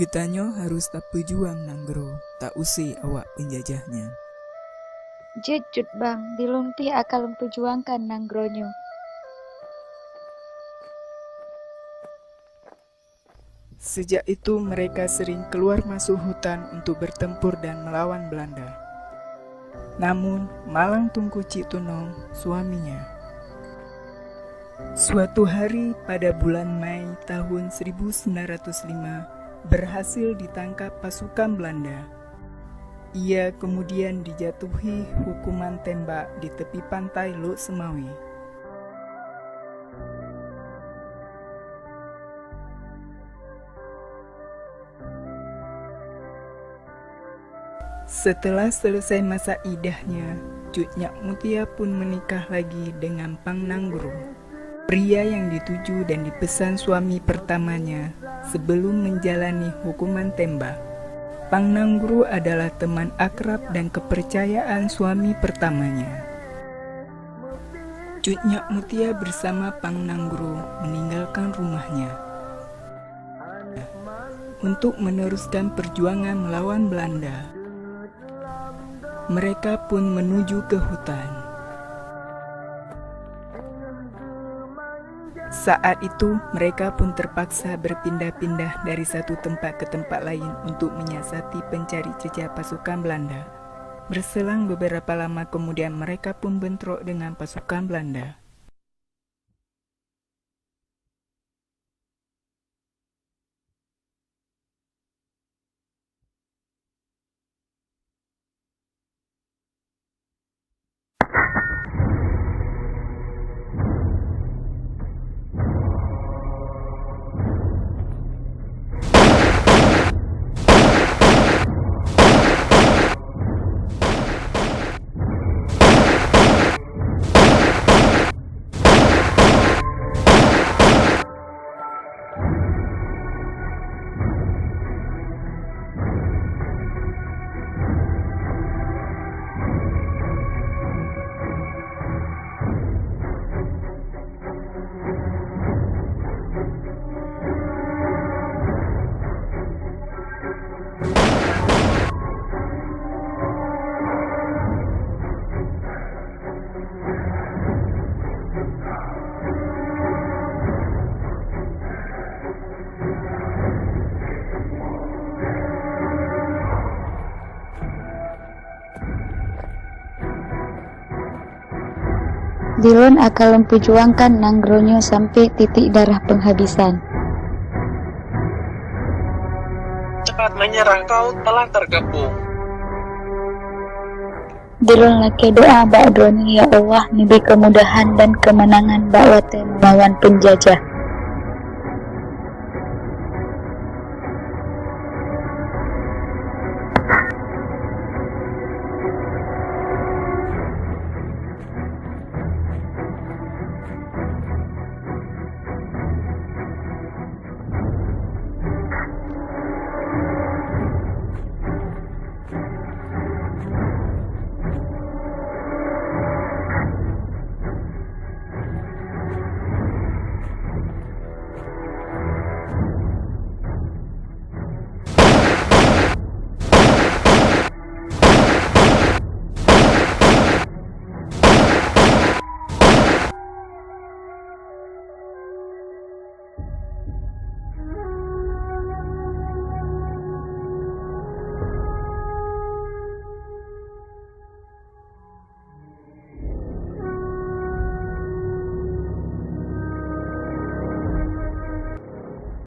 Getanyo harus tak pejuang nanggro, tak usih awak penjajahnya. Jejut bang, dilungti akal memperjuangkan nanggronyo. Sejak itu mereka sering keluar masuk hutan untuk bertempur dan melawan Belanda. Namun, malang tungku Cik Tunong, suaminya. Suatu hari pada bulan Mei tahun 1905, berhasil ditangkap pasukan Belanda. Ia kemudian dijatuhi hukuman tembak di tepi pantai Lok Semawi. Setelah selesai masa idahnya, Cut Nyak Mutia pun menikah lagi dengan Pang Nanggro, pria yang dituju dan dipesan suami pertamanya sebelum menjalani hukuman tembak. Pang Nanggro adalah teman akrab dan kepercayaan suami pertamanya. Cut Nyak Mutia bersama Pang Nanggro meninggalkan rumahnya untuk meneruskan perjuangan melawan Belanda. Mereka pun menuju ke hutan. Saat itu, mereka pun terpaksa berpindah-pindah dari satu tempat ke tempat lain untuk menyiasati pencari jejak pasukan Belanda. Berselang beberapa lama kemudian mereka pun bentrok dengan pasukan Belanda. Dilon akan memperjuangkan nanggronyo sampai titik darah penghabisan. Cepat menyerang, kau telah terkepung. Dilon laki doa ba'doni, ya Allah, nibi kemudahan dan kemenangan ba'wate melawan penjajah.